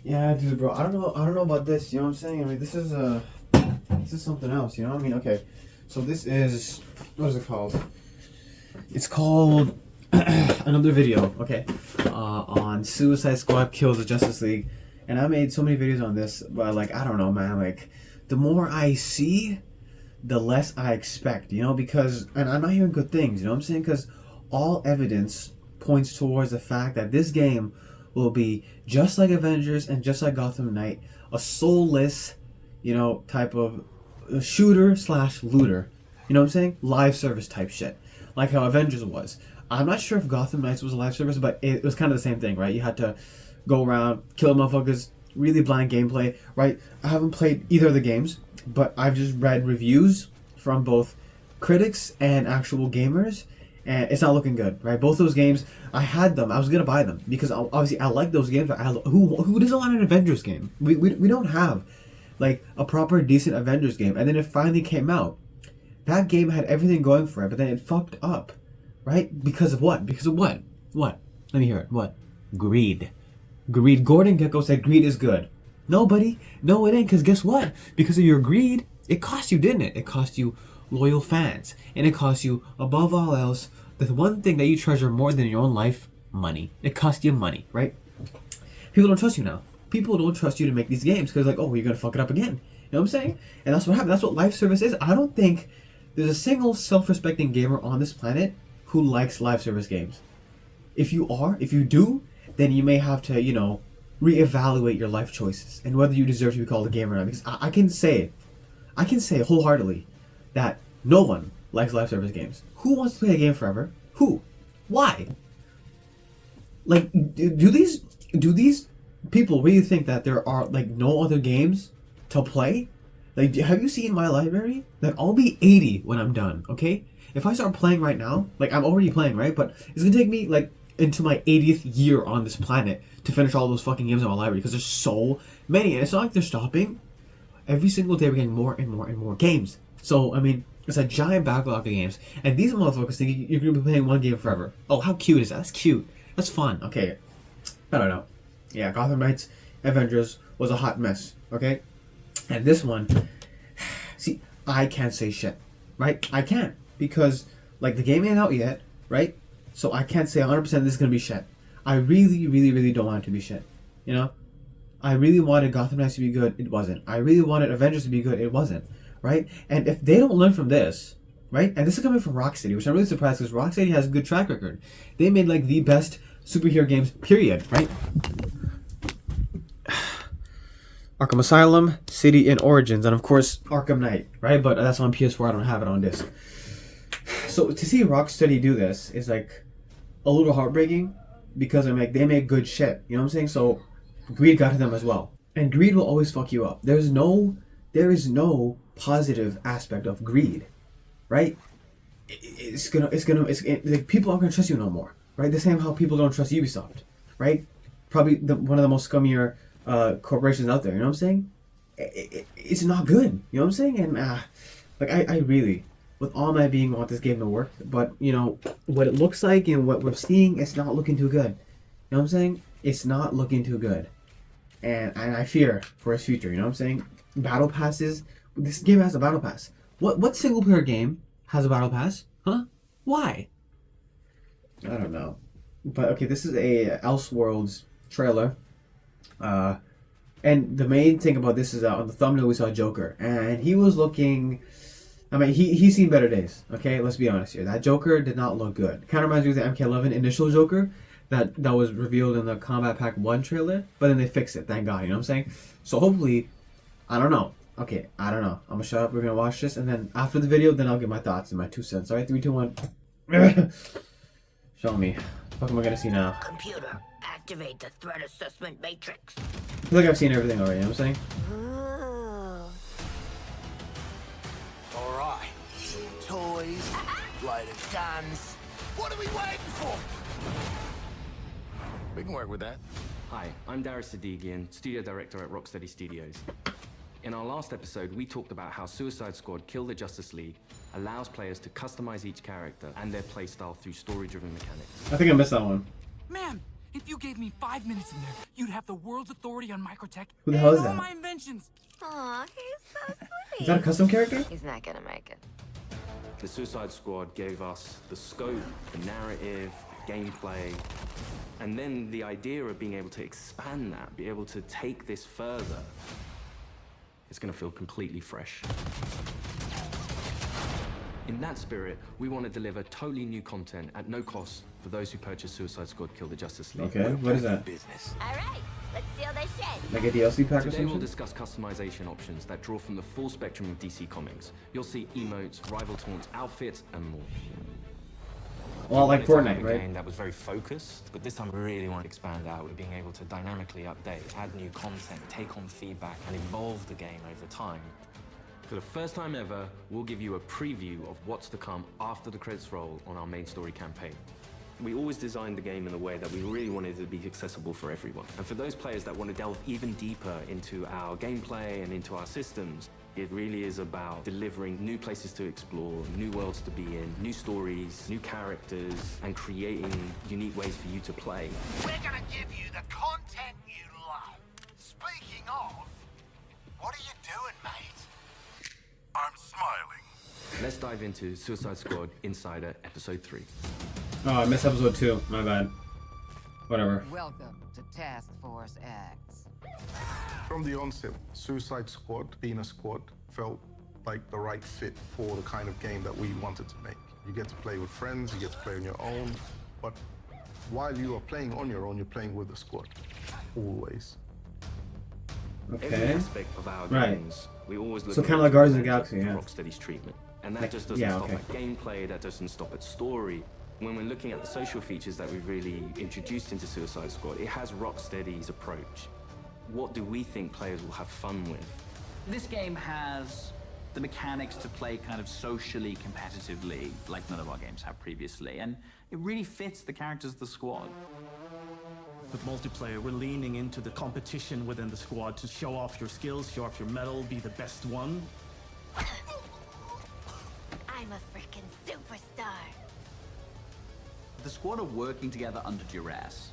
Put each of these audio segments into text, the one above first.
Yeah, dude, bro. I don't know about this. You know what I'm saying? I mean, this is something else. You know what I mean? Okay, so this is, what is it called? It's called another video. Okay, on Suicide Squad kills the Justice League, and I made so many videos on this, but like I don't know, man. Like, the more I see, the less I expect. You know, because and I'm not hearing good things. You know what I'm saying? Because all evidence points towards the fact that this game will be just like Avengers and just like Gotham Knight, a soulless, you know, type of shooter slash looter. You know what I'm saying? Live service type shit, like how Avengers was. I'm not sure if Gotham Knights was a live service, but it was kind of the same thing, right? You had to go around, kill motherfuckers, really blind gameplay, right? I haven't played either of the games, but I've just read reviews from both critics and actual gamers, and it's not looking good, right? Both those games, I had them. I was gonna buy them because obviously I like those games. But who doesn't want an Avengers game? We don't have like a proper decent Avengers game, and then it finally came out. That game had everything going for it, but then it fucked up, right? Because of what? Because of what? What? Let me hear it. What? Greed. Greed. Gordon Gekko said greed is good. No, buddy. No, it ain't. Because guess what? Because of your greed, it cost you, didn't it? It cost you loyal fans. And it cost you, above all else, the one thing that you treasure more than your own life, money. It cost you money, right? People don't trust you now. People don't trust you to make these games because like, oh, you're going to fuck it up again. You know what I'm saying? And that's what happened. That's what live service is. I don't think there's a single self-respecting gamer on this planet who likes live service games. If you do, then you may have to, you know, reevaluate your life choices and whether you deserve to be called a gamer or not. Because I can say wholeheartedly that no one likes live service games. Who wants to play a game forever? Who? Why? Like, do these people really think that there are like no other games to play? Like, have you seen my library? Like, I'll be 80 when I'm done, okay? If I start playing right now, like, I'm already playing, right? But it's gonna take me, like, into my 80th year on this planet to finish all those fucking games in my library because there's so many. And it's not like they're stopping. Every single day we're getting more and more and more games. So, I mean, it's a giant backlog of games. And these motherfuckers think you're gonna be playing one game forever. Oh, how cute is that? That's cute. That's fun. Okay. I don't know. Yeah, Gotham Knights Avengers was a hot mess, okay? And this one, see, I can't say shit, right? I can't, because, like, the game ain't out yet, right? So I can't say 100% this is going to be shit. I really, really, really don't want it to be shit, you know? I really wanted Gotham Knights to be good, it wasn't. I really wanted Avengers to be good, it wasn't, right? And if they don't learn from this, right? And this is coming from Rocksteady, which I'm really surprised because Rocksteady has a good track record. They made, like, the best superhero games, period, right? Arkham Asylum, City, and Origins, and of course Arkham Knight, right? But that's on PS4. I don't have it on disc. So to see Rocksteady do this is like a little heartbreaking because they make good shit. You know what I'm saying? So greed got to them as well, and greed will always fuck you up. There is no positive aspect of greed, right? It's like people aren't gonna trust you no more, right? The same how people don't trust Ubisoft, right? Probably one of the most scummier corporations out there, you know what I'm saying? It's not good, you know what I'm saying? And like I really, with all my being, want this game to work, but you know what it looks like and what we're seeing, it's not looking too good. You know what I'm saying? It's not looking too good, and I fear for its future. You know what I'm saying? Battle passes. This game has a battle pass. What single player game has a battle pass? Huh? Why? I don't know. But okay, this is a Elseworlds trailer. And the main thing about this is on the thumbnail we saw Joker, and he was looking. I mean, he's seen better days. Okay, let's be honest here. That Joker did not look good. Kind of reminds me of the MK11 initial Joker that was revealed in the Combat Pack 1 trailer, but then they fixed it. Thank God. You know what I'm saying? So hopefully, I don't know. Okay, I don't know. I'm gonna shut up. We're gonna watch this, and then after the video, then I'll give my thoughts and my 2 cents. All right, 3, 2, 1. Show me. What the fuck am I gonna see now? Computer, activate the threat assessment matrix. I feel like I've seen everything already, you know what I'm saying? Alright. Toys, loaded guns. What are we waiting for? We can work with that. Hi, I'm Darius Sadigian, Studio Director at Rocksteady Studios. In our last episode, we talked about how Suicide Squad Kill the Justice League allows players to customize each character and their playstyle through story-driven mechanics. I think I missed that one. Man, If you gave me 5 minutes in there, you'd have the world's authority on microtech Who the hell is and all that? my inventions. Aw, he's so sweet. Is that a custom character? He's not gonna make it. The Suicide Squad gave us the scope, the narrative, the gameplay, and then the idea of being able to expand that, be able to take this further. It's going to feel completely fresh. In that spirit, we want to deliver totally new content at no cost for those who purchase Suicide Squad Kill the Justice League. Okay, what is that? Business. All right, let's steal their shit. Like a DLC pack or Today we'll something? discuss customization options that draw from the full spectrum of DC Comics. You'll see emotes, rival taunts, outfits, and more. Well, like We wanted to have Fortnite, a right? game that was very focused, but this time we really want to expand out with being able to dynamically update, add new content, take on feedback, and evolve the game over time. For the first time ever, we'll give you a preview of what's to come after the credits roll on our main story campaign. We always designed the game in a way that we really wanted it to be accessible for everyone. And for those players that want to delve even deeper into our gameplay and into our systems, it really is about delivering new places to explore, new worlds to be in, new stories, new characters, and creating unique ways for you to play. We're gonna give you the content you love. Speaking of, what are you doing, mate? I'm smiling. Let's dive into Suicide Squad Insider Episode 3. Oh, I missed episode 2. My bad. Whatever. Welcome to Task Force X. From the onset, Suicide Squad, being a squad, felt like the right fit for the kind of game that we wanted to make. You get to play with friends, you get to play on your own, but while you are playing on your own, you're playing with a squad. Always. Every Okay. aspect of our Right. games, we always look So at kinda it like Guardians of the from Galaxy, yeah. Rocksteady's treatment. And that Like- just doesn't yeah, stop okay. at gameplay, that doesn't stop at story. When we're looking at the social features that we've really introduced into Suicide Squad, it has Rocksteady's approach. What do we think players will have fun with? This game has the mechanics to play kind of socially competitively, like none of our games have previously, and it really fits the characters of the squad. With multiplayer, we're leaning into the competition within the squad to show off your skills, show off your mettle, be the best one. I'm a freaking superstar. The squad are working together under duress.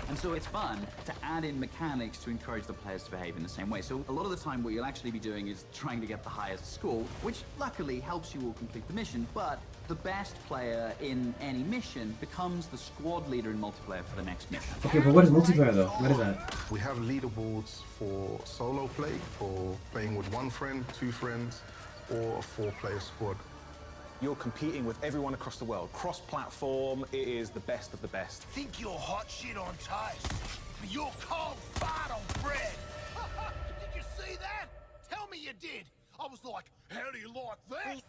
And so it's fun to add in mechanics to encourage the players to behave in the same way. So a lot of the time what you'll actually be doing is trying to get the highest score, which luckily helps you all complete the mission, but the best player in any mission becomes the squad leader in multiplayer for the next mission. Okay, but what is multiplayer though? What is that? We have leaderboards for solo play, for playing with one friend, two friends, or a 4-player squad. You're competing with everyone across the world. Cross-platform, it is the best of the best. Think you're hot shit on toast, but you're cold fart on bread. Did you see that? Tell me you did. I was like, how do you like that?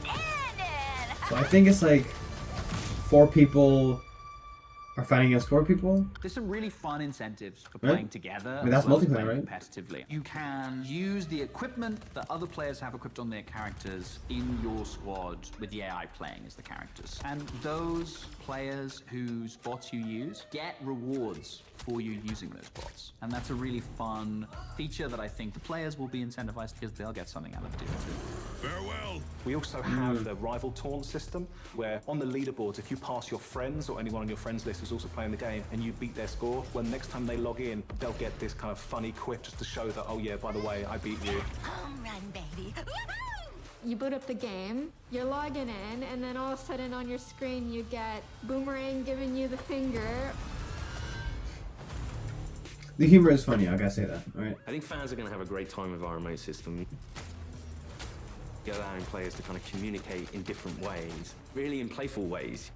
Outstanding! So I think it's like 4 people are fighting against 4 people? There's some really fun incentives for Right. playing together. I mean, that's as well as multiplayer, playing right? competitively. You can use the equipment that other players have equipped on their characters in your squad with the AI playing as the characters. And those players whose bots you use get rewards for you using those bots. And that's a really fun feature that I think the players will be incentivized because they'll get something out of doing too. Farewell. We also have the rival taunt system, where on the leaderboards, if you pass your friends or anyone on your friends list who's also playing the game and you beat their score, well, next time they log in, they'll get this kind of funny quip just to show that, oh yeah, by the way, I beat you. Home run, baby. Woohoo! You boot up the game, you're logging in, and then all of a sudden on your screen you get Boomerang giving you the finger. The humor is funny, I gotta say that, alright? I think fans are going to have a great time with our remote system. Allowing players to kind of communicate in different ways, really in playful ways.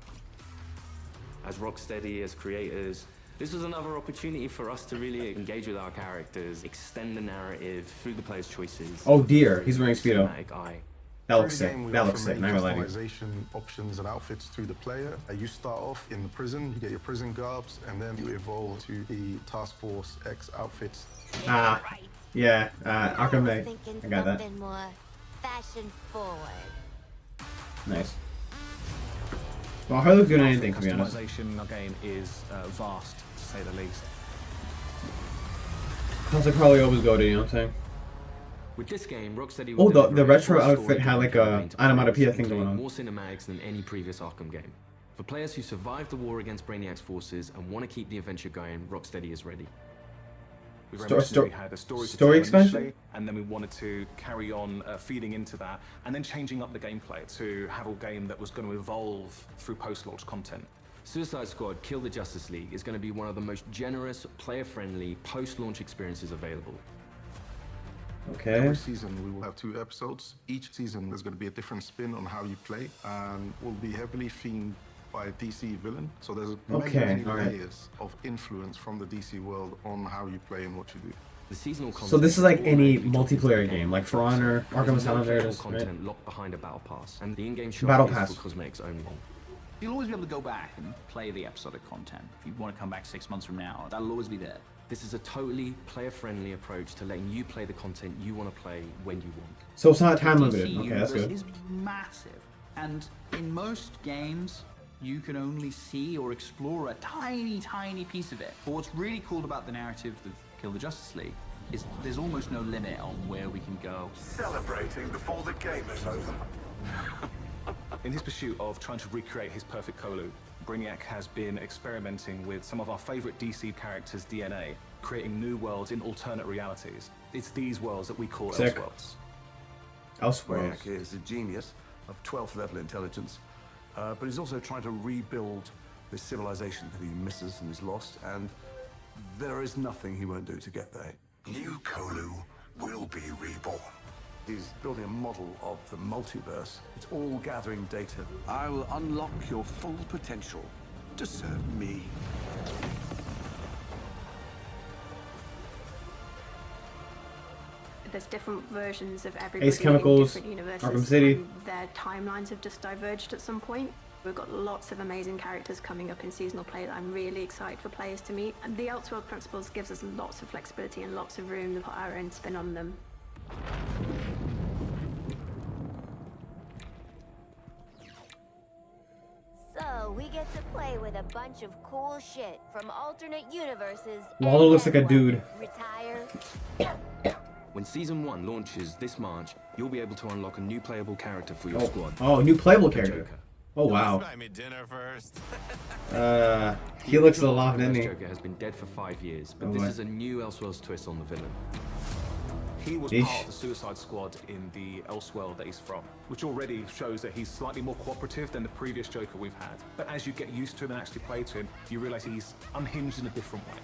As Rocksteady, as creators, this was another opportunity for us to really engage with our characters, extend the narrative through the player's choices. Oh dear, he's wearing Speedo. Cinematic eye. That looks Through the sick. game, we That offer looks sick, many not gonna lie to you. customization options and outfits to the player. You start off in the prison, you get your prison garbs, and then you evolve to the Task Force X outfits. Ah, yeah, Arkham Knight. Thinking I got that. something more fashion forward. Nice. Well, I hardly doing anything, to be honest. Customization in our game is vast, to say the least. That's like probably always go to, you know what I'm saying? With this game, Rocksteady Oh, will the deliver a retro full outfit story had like campaign a to onomatopoeia players, thing going including on. more cinematics than any previous Arkham game. For players who survived the war against Brainiac's forces and want to keep the adventure going, Rocksteady is ready. We originally had a story expansion, initially, and then we wanted to carry on feeding into that, and then changing up the gameplay to have a game that was going to evolve through post-launch content. Suicide Squad Kill the Justice League is going to be one of the most generous, player-friendly, post-launch experiences available. Okay. Every season we will have 2 episodes. Each season there's going to be a different spin on how you play, and will be heavily themed by a DC villain. So there's many layers of influence from the DC world on how you play and what you do. The seasonal content So this is like any multiplayer game, like For Honor, Arkham Asylum, there it is, content locked behind a battle pass, and the in-game Battle shop Pass. is for cosmetics only. You'll always be able to go back and play the episodic content. If you want to come back 6 months from now, that'll always be there. This is a totally player-friendly approach to letting you play the content you want to play when you want. So it's not time The limited. DC Okay, that's universe good. is massive, and in most games, you can only see or explore a tiny, tiny piece of it. But what's really cool about the narrative of Kill the Justice League is there's almost no limit on where we can go. Celebrating before the game is over. In his pursuit of trying to recreate his perfect Kolu, Brainiac has been experimenting with some of our favorite DC characters' DNA, creating new worlds in alternate realities. It's these worlds that we call Sick. Elseworlds. Elseworlds. Brainiac is a genius of 12th level intelligence, but he's also trying to rebuild this civilization that he misses and is lost, and there is nothing he won't do to get there. New Kolu will be reborn. He's building a model of the multiverse. It's all gathering data. I will unlock your full potential to serve me. There's different versions of everybody Ace Chemicals, in different universes, Arkham City. and their timelines have just diverged at some point. We've got lots of amazing characters coming up in seasonal play that I'm really excited for players to meet. And the Elseworld Principles gives us lots of flexibility and lots of room to put our own spin on them. So, we get to play with a bunch of cool shit from alternate universes. Waller looks like a dude. Retire. When Season 1 launches this March, you'll be able to unlock a new playable character for your squad. Oh, new playable the character. Joker. Oh, wow. Buy me dinner first. He looks a lot, doesn't he? Joker has been dead for 5 years, but Oh, this what? is a new Elseworlds twist on the villain. He was Eesh. part of the Suicide Squad in the Elseworld that he's from, which already shows that he's slightly more cooperative than the previous Joker we've had. But as you get used to him and actually play to him, you realize he's unhinged in a different way.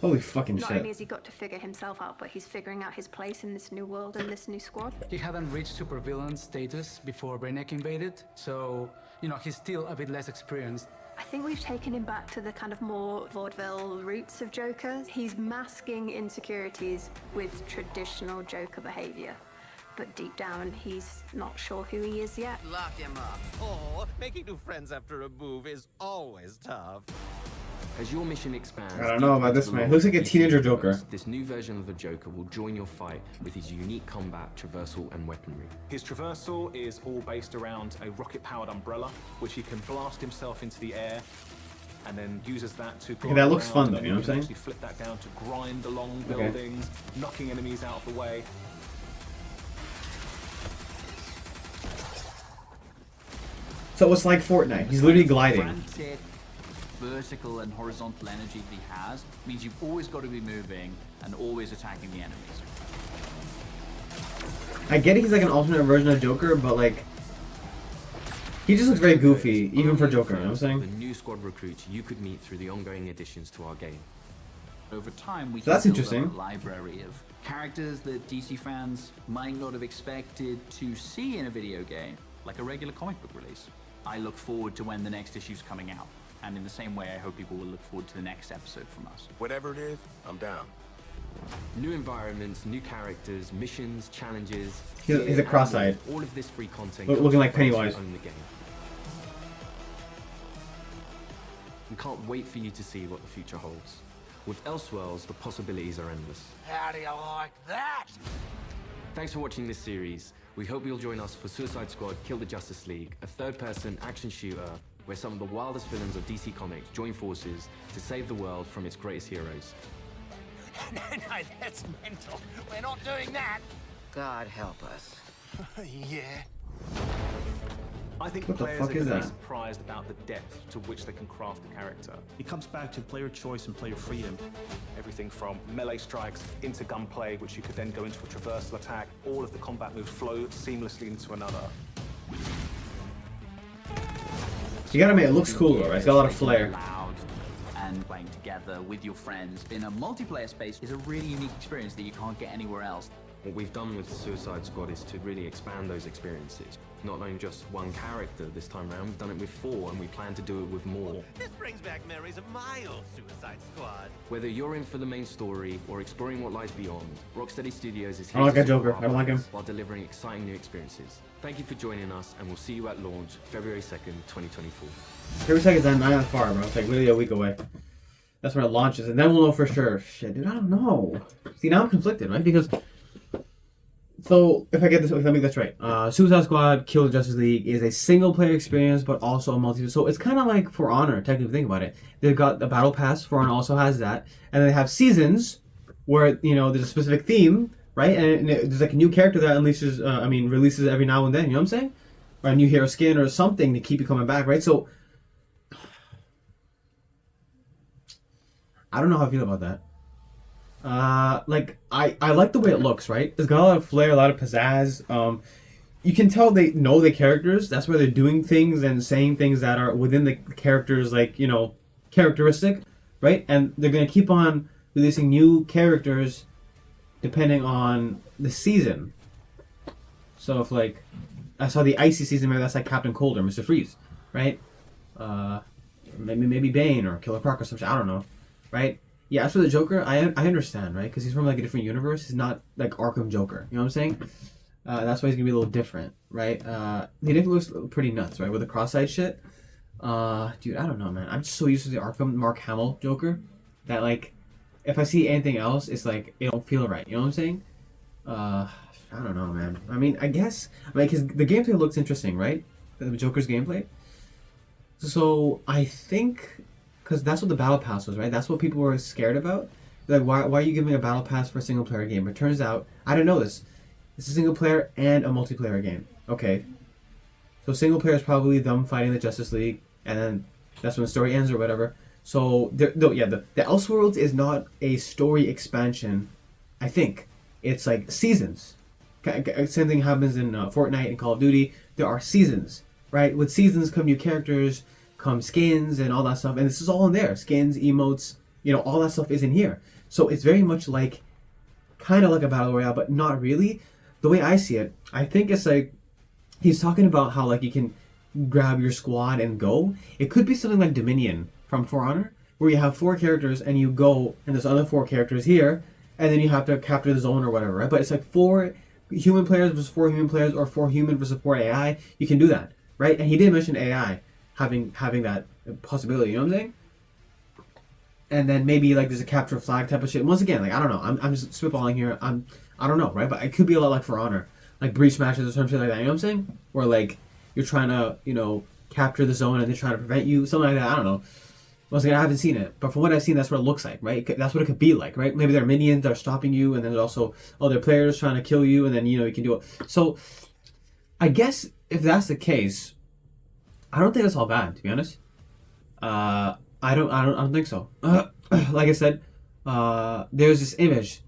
Holy fucking Not only shit. has he got to figure himself out, but he's figuring out his place in this new world and this new squad. He hadn't reached supervillain status before Brainiac invaded, so, you know, he's still a bit less experienced. I think we've taken him back to the kind of more vaudeville roots of Joker. He's masking insecurities with traditional Joker behavior. But deep down, he's not sure who he is yet. Lock him up. Oh, making new friends after a move is always tough. As your mission expands, I don't know about this man. He looks like a teenager Joker. This new version of the Joker will join your fight with his unique combat, traversal, and weaponry. His traversal is all based around a rocket-powered umbrella, which he can blast himself into the air, and then uses that to. Okay, that looks fun, though, and you know what I'm can saying? actually flip that down to grind along Okay. buildings, knocking enemies out of the way. So it's like Fortnite. He's literally gliding. Frantic, vertical and horizontal energy that he has means you've always got to be moving and always attacking the enemies. I get he's like an alternate version of Joker, but like he just looks very goofy, even for Joker, you know what I'm The saying? new squad recruits you could meet through the ongoing additions to our game. Over time, we So can that's build interesting. up a library of characters that DC fans might not have expected to see in a video game, like a regular comic book release. I look forward to when the next issue's coming out, and in the same way, I hope people will look forward to the next episode from us. Whatever it is, I'm down. New environments, new characters, missions, challenges. He's a gear, cross-eyed. All of this free content. Looking comes like from those who Pennywise. own the game. We can't wait for you to see what the future holds. With Elseworlds, the possibilities are endless. How do you like that? Thanks for watching this series. We hope you'll join us for Suicide Squad Kill the Justice League, a third-person action shooter where some of the wildest villains of DC Comics join forces to save the world from its greatest heroes. No, that's mental. We're not doing that. God help us. Yeah. I think What the players fuck are is going to be that? surprised about the depth to which they can craft a character. It comes back to player choice and player freedom. Everything from melee strikes into gunplay, which you could then go into a traversal attack. All of the combat moves flow seamlessly into another. You gotta make it looks cool though, right? It's got a lot of flair. Loud and playing together with your friends in a multiplayer space is a really unique experience that you can't get anywhere else. What we've done with the Suicide Squad is to really expand those experiences. Not only just one character this time around, we've done it with 4 and we plan to do it with more. This brings back memories of my old Suicide Squad. Whether you're in for the main story or exploring what lies beyond, Rocksteady Studios is I here don't like to that Joker. support I don't our like him. players while delivering exciting new experiences. Thank you for joining us and we'll see you at launch February 2nd, 2024. Every second's not that far, bro. It's like literally a week away. That's when it launches, and then we'll know for sure. Shit, dude, I don't know. See, now I'm conflicted, right? Because so if I get this, let me get this right. Suicide Squad: Kill the Justice League is a single-player experience, but also a multi. So it's kind of like For Honor, technically. Think about it. They've got the Battle Pass. For Honor also has that, and they have seasons where there's a specific theme, right? And there's like a new character that unleashes, releases every now and then. You know what I'm saying? Or a new hero skin or something to keep you coming back, right? So I don't know how I feel about that. I like the way it looks, right? It's got a lot of flair, a lot of pizzazz. You can tell they know the characters. That's why they're doing things and saying things that are within the characters, characteristic, right? And they're gonna keep on releasing new characters depending on the season. So if I saw the icy season, maybe that's like Captain Cold or Mr. Freeze, right? Maybe Bane or Killer Croc or something. I don't know, right? Yeah, as for the Joker, I understand, right? Because he's from like a different universe. He's not like Arkham Joker. You know what I'm saying? That's why he's gonna be a little different, right? He definitely looks pretty nuts, right? With the cross-eyed shit. Dude, I don't know, man. I'm just so used to the Arkham Mark Hamill Joker that if I see anything else, it's like it don't feel right. You know what I'm saying? I don't know, man. I mean, I guess because the gameplay looks interesting, right? The Joker's gameplay. So I think. Because that's what the Battle Pass was, right? That's what people were scared about. Like, why are you giving a Battle Pass for a single-player game? It turns out, I didn't know this. It's a single-player and a multiplayer game. Okay. So single-player is probably them fighting the Justice League, and then that's when the story ends or whatever. So, the Elseworlds is not a story expansion, I think. It's like seasons. Same thing happens in Fortnite and Call of Duty. There are seasons, right? With seasons come new characters, come skins and all that stuff, and this is all in there. Skins, emotes, all that stuff is in here. So it's very much kind of like a battle royale, but not really. The way I see it, I think it's like he's talking about how you can grab your squad and go. It could be something like Dominion from For Honor, where you have 4 characters and you go, and there's other 4 characters here, and then you have to capture the zone or whatever, right? But it's like 4 human players versus 4 human players, or 4 human versus 4 AI. You can do that, right? And he did mention AI. Having that possibility, you know what I'm saying? And then maybe there's a capture flag type of shit. Once again, I don't know. I'm just spitballing here. I don't know, right? But it could be a lot like For Honor, like breach matches or some shit like that. You know what I'm saying? Where you're trying to capture the zone and they're trying to prevent you, something like that. I don't know. Once again, I haven't seen it, but from what I've seen, that's what it looks like, right? That's what it could be like, right? Maybe there are minions that are stopping you, and then there's also other players trying to kill you, and then you can do it. So, I guess if that's the case, I don't think that's all bad, to be honest. I don't think so. Like I said, there's this image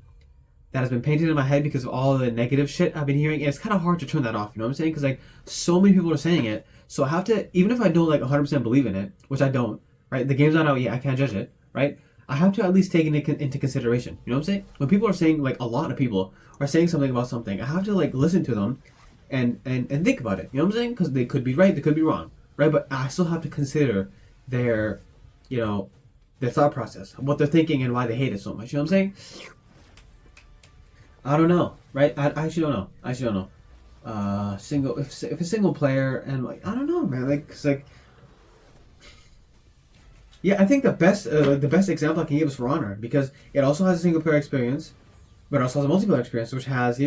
that has been painted in my head because of all the negative shit I've been hearing, and it's kind of hard to turn that off. You know what I'm saying? Because so many people are saying it, so I have to, even if I don't 100% believe in it, which I don't, right? The game's not out yet. I can't judge it, right? I have to at least take it into consideration. You know what I'm saying? When people are saying a lot of people are saying something about something, I have to listen to them and think about it. You know what I'm saying? Because they could be right, they could be wrong. Right, but I still have to consider their thought process, what they're thinking, and why they hate it so much. You know what I'm saying? I don't know, right? I actually don't know. I actually don't know. If a single player and I don't know, man. Yeah, I think the best example I can give is For Honor, because it also has a single player experience, but it also has a multiplayer experience, which has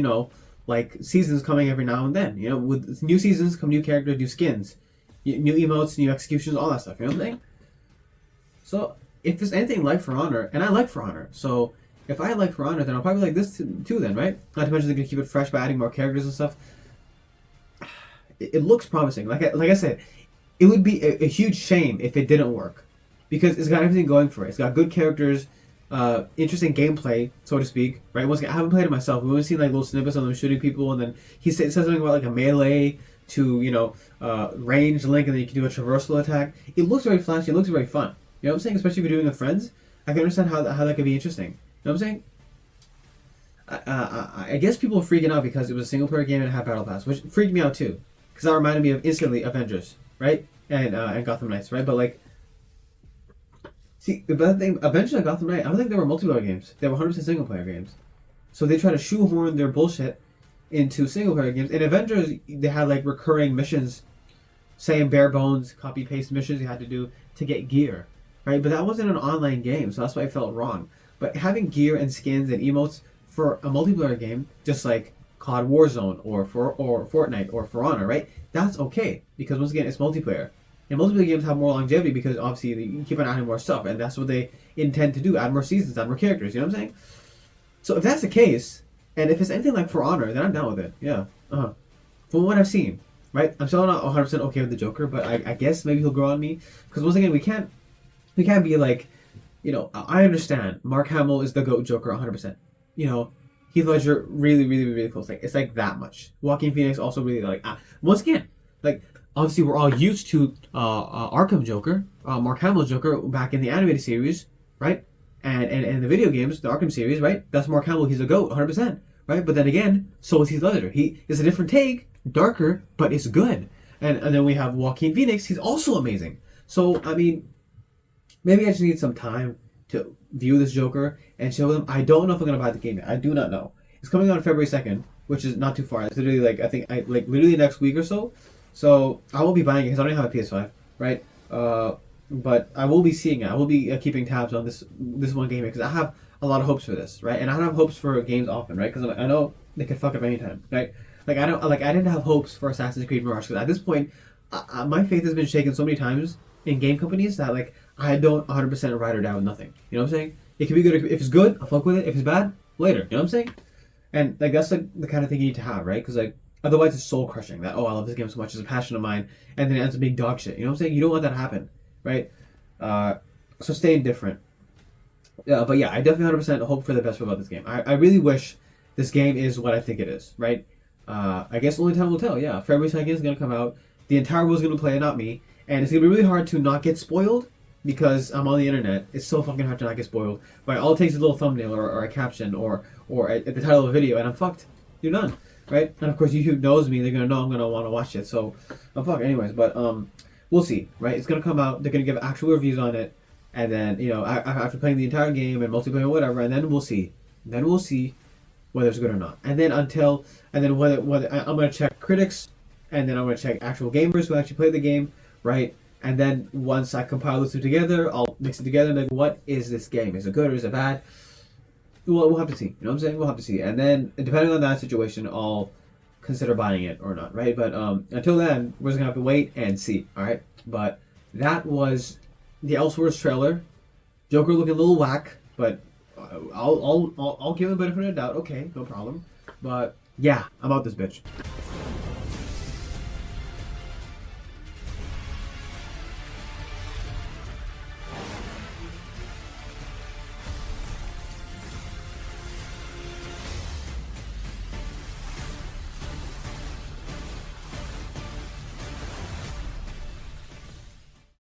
seasons coming every now and then. With new seasons come new characters, new skins. New emotes, new executions, all that stuff. You know what I'm saying? So, if there's anything like For Honor, and I like For Honor, so if I like For Honor, then I'll probably like this too then, right? Not to mention they're gonna keep it fresh by adding more characters and stuff. It looks promising. Like I said, it would be a huge shame if it didn't work, because it's got everything going for it. It's got good characters, interesting gameplay, so to speak, right? Once again, I haven't played it myself. We've only seen like little snippets of them shooting people, and then he says something about like a melee to, you know, range link, and then you can do a traversal attack. It looks very flashy. It looks very fun. You know what I'm saying? Especially if you're doing it with friends. I can understand how that could be interesting. You know what I'm saying? I guess people are freaking out because it was a single player game and it had Battle Pass, which freaked me out too. Because that reminded me of instantly Avengers, right? And Gotham Knights, right? But like, see, the bad thing, Avengers and Gotham Knight, I don't think they were multiplayer games. They were 100% single player games. So they try to shoehorn their bullshit into single player games. In Avengers, they had like recurring missions, same bare bones, copy paste missions you had to do to get gear, right? But that wasn't an online game, so that's why I felt wrong. But having gear and skins and emotes for a multiplayer game, just like COD Warzone or Fortnite or For Honor, right? That's okay, because once again, it's multiplayer. And multiplayer games have more longevity because obviously you keep on adding more stuff, and that's what they intend to do: add more seasons, add more characters. You know what I'm saying? So if that's the case, and if it's anything like For Honor, then I'm down with it. Yeah. From what I've seen, right? I'm still not 100% okay with the Joker, but I guess maybe he'll grow on me, because once again, we can't be like, you know, I understand Mark Hamill is the GOAT Joker 100%. You know, Heath Ledger really, really, really close. Like, it's like that much. Joaquin Phoenix also really like. Once again, like, obviously we're all used to Arkham Joker, Mark Hamill Joker back in the animated series, right? And the video games, the Arkham series, right? That's Mark Hamill. He's a GOAT 100%, right? But then again, so is Heath Ledger. He is a different take, darker, but it's good. And then we have Joaquin Phoenix. He's also amazing. So I mean, maybe I just need some time to view this Joker and show them. I don't know if I'm gonna buy the game yet. I do not know. It's coming out February 2nd, which is not too far. It's literally like, I think literally next week or so. So I won't be buying it because I don't even have a PS5, right? But I will be seeing it. I will be keeping tabs on this one game because I have a lot of hopes for this, right? And I don't have hopes for games often, right? Because I know they could fuck up anytime, right? I didn't have hopes for Assassin's Creed Mirage because at this point, my faith has been shaken so many times in game companies that like I don't 100% ride or die with nothing. You know what I'm saying? It can be good if it's good, I'll fuck with it. If it's bad, later. You know what I'm saying? And like that's like the kind of thing you need to have, right? Because like otherwise it's soul crushing. That, oh, I love this game so much, it's a passion of mine, and then it ends up being dog shit. You know what I'm saying? You don't want that to happen, right? So stay indifferent. But yeah, I definitely 100% hope for the best about this game. I really wish this game is what I think it is, right? I guess only time will tell. Yeah, February 2nd is gonna come out. The entire world's gonna play it, not me, and it's gonna be really hard to not get spoiled because I'm on the internet. It's so fucking hard to not get spoiled. Right? All it takes is a little thumbnail or a caption or at the title of a video, and I'm fucked. You're done, right? And of course, YouTube knows me. They're gonna know I'm gonna want to watch it, so I'm fucked anyways. But we'll see, right? It's gonna come out. They're gonna give actual reviews on it, and then after playing the entire game and multiplayer or whatever, and then we'll see. Then we'll see whether it's good or not. And then whether I'm gonna check critics, and then I'm gonna check actual gamers who actually play the game, right? And then once I compile those two together, I'll mix it together and like, what is this game? Is it good or is it bad? We'll have to see. You know what I'm saying? We'll have to see. And then depending on that situation, I'll consider buying it or not, right? But until then, we're just gonna have to wait and see. All right. But that was the Elseworlds trailer. Joker looking a little whack, but I'll give him a benefit of the doubt. Okay, no problem. But yeah, I'm out this bitch.